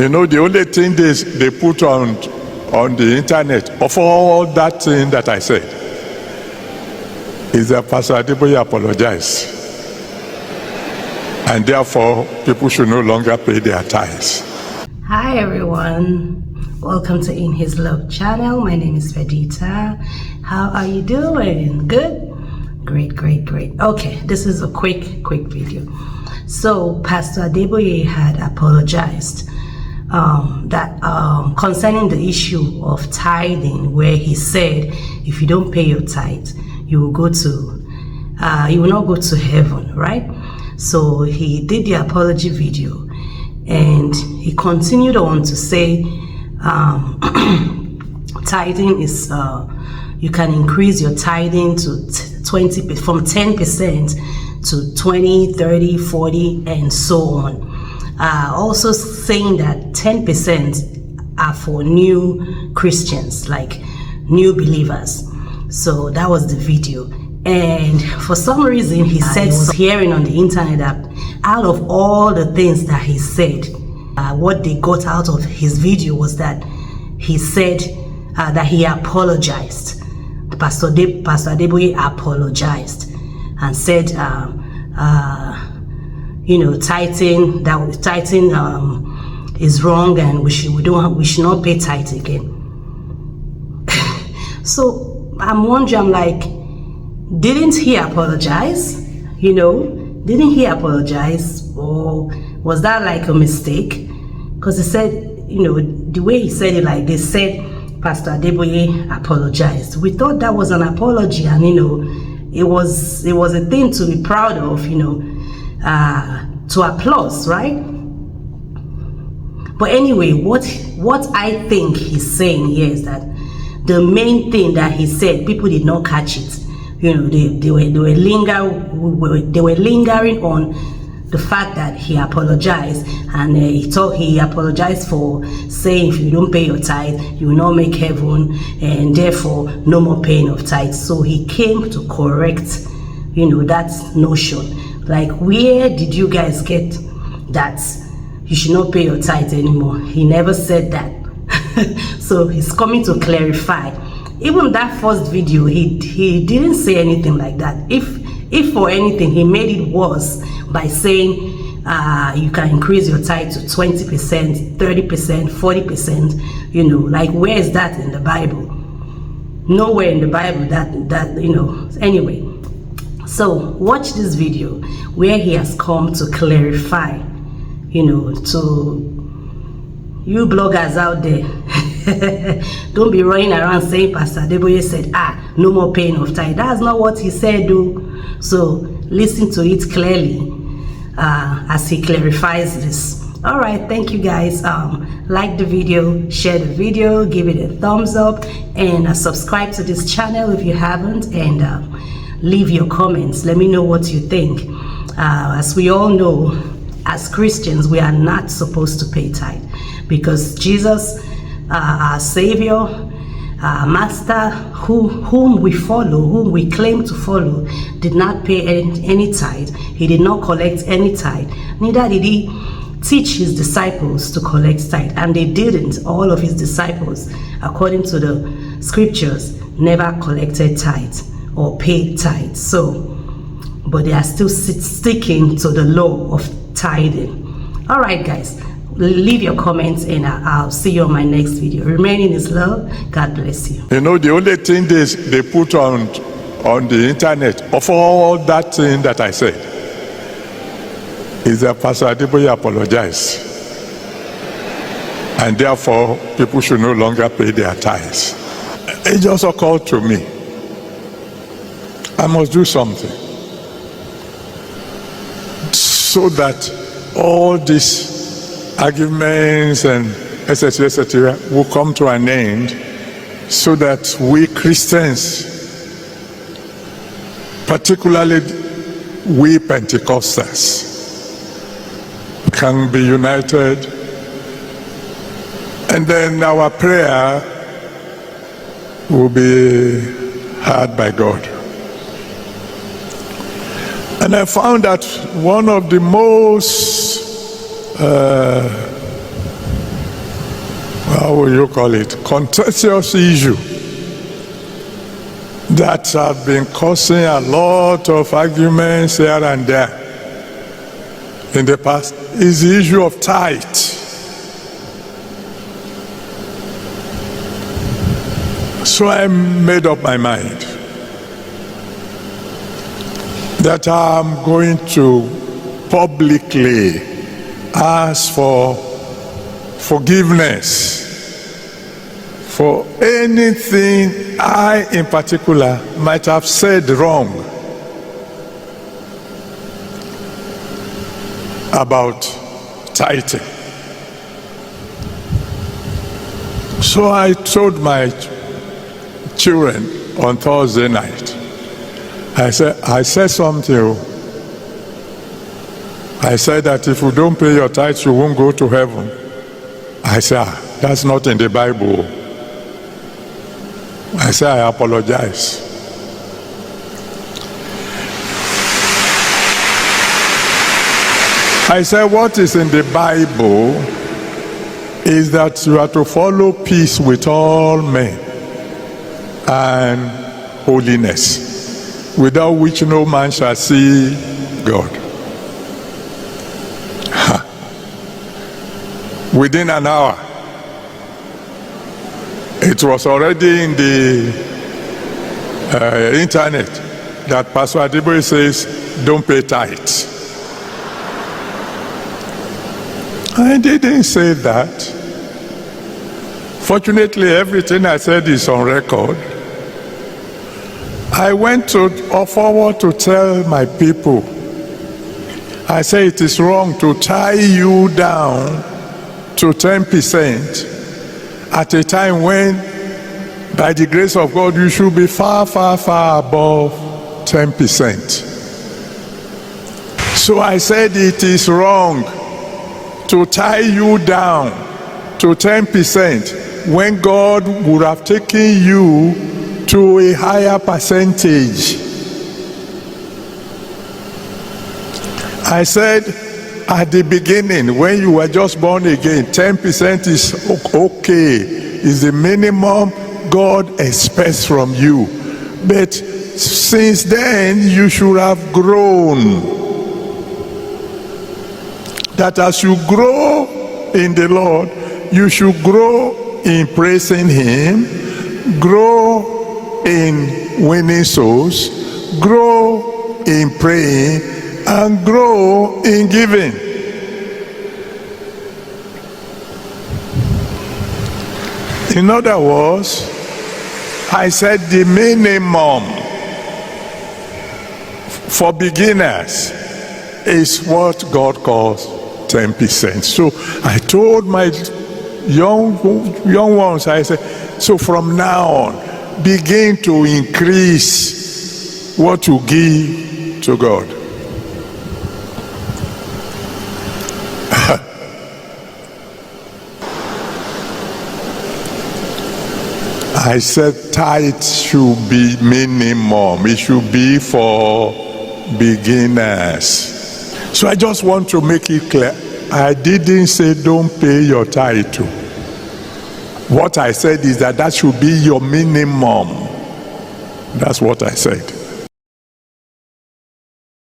You know, the only thing they put on the internet of all that thing that I said is that Pastor Adeboye apologized. And therefore, people should no longer pay their tithes. Hi everyone, welcome to In His Love channel. My name is Vedita. How are you doing? Good? Great. Okay, this is a quick video. So Pastor Adeboye had apologized concerning the issue of tithing, where he said if you don't pay your tithe, you will not go to heaven, right? So he did the apology video, and he continued on to say tithing is you can increase your tithing to 20 from 10% to 20, 30, 40, and so on. Also saying that 10% are for new Christians, like new believers. So that was the video. And for some reason, he said, hearing on the internet that out of all the things that he said, what they got out of his video was that he said that he apologized. Pastor Adeboye apologized and said, tithing is wrong, and we should not pay tithe again. So I'm wondering, I'm like, didn't he apologize? Didn't he apologize, or was that like a mistake? Because he said, the way he said it, like they said, Pastor Adeboye apologized. We thought that was an apology, and it was a thing to be proud of, to applause, right? But anyway, what I think he's saying here is that the main thing that he said, people did not catch it. They were lingering on the fact that he apologized, and he apologized for saying if you don't pay your tithe, you will not make heaven, and therefore no more paying of tithe. So he came to correct, that notion. Like, where did you guys get that you should not pay your tithe anymore? He never said that. So he's coming to clarify. Even that first video, he didn't say anything like that. If for anything, he made it worse by saying you can increase your tithe to 20%, 30%, 40%. Like, where is that in the Bible? Nowhere in the Bible that anyway. So watch this video where he has come to clarify, to you bloggers out there. Don't be running around saying Pastor Adeboye said, no more paying of tithe. That's not what he said, though. So listen to it clearly as he clarifies this. All right, thank you guys. Like the video, share the video, give it a thumbs up, and subscribe to this channel if you haven't, and leave your comments. Let me know what you think. As we all know, as Christians, we are not supposed to pay tithe, because Jesus, our Savior, our Master, whom we follow, whom we claim to follow, did not pay any tithe. He did not collect any tithe. Neither did he teach his disciples to collect tithe, and they didn't. All of his disciples, according to the scriptures, never collected tithe or paid tithe. So, but they are still sticking to the law of tithing. All right, guys, leave your comments, and I'll see you on my next video. Remain in His love. God bless you. The only thing they put on the internet of all that thing that I said is that Pastor Adeboye apologized, and therefore people should no longer pay their tithes. It just occurred to me, I must do something so that all these arguments and etc. will come to an end, so that we Christians, particularly we Pentecostals, can be united, and then our prayer will be heard by God. And I found that one of the most how will you call it, contentious issue that have been causing a lot of arguments here and there in the past is the issue of tithe. So I made up my mind that I'm going to publicly ask for forgiveness for anything I in particular might have said wrong about tithing. So I told my children on Thursday night, I said something. I said that if you don't pay your tithes, you won't go to heaven. I said, that's not in the Bible. I said, I apologize. I said, what is in the Bible is that you are to follow peace with all men and holiness, without which no man shall see God. Within an hour, it was already in the internet that Pastor Adeboye says, don't pay tithes. I didn't say that. Fortunately, everything I said is on record. I went forward to tell my people, I say it is wrong to tie you down to 10% at a time when, by the grace of God, you should be far, far, far above 10%. So I said it is wrong to tie you down to 10% when God would have taken you to a higher percentage. I said, at the beginning, when you were just born again, 10% is okay, is the minimum God expects from you. But since then, you should have grown. That as you grow in the Lord, you should grow in praising Him, grow in winning souls, grow in praying, and grow in giving. In other words, I said the minimum for beginners is what God calls 10%. So I told my young ones, I said, so from now on, begin to increase what you give to God. I said tithe should be minimum. It should be for beginners. So I just want to make it clear. I didn't say don't pay your tithe. What I said is that should be your minimum. That's what I said.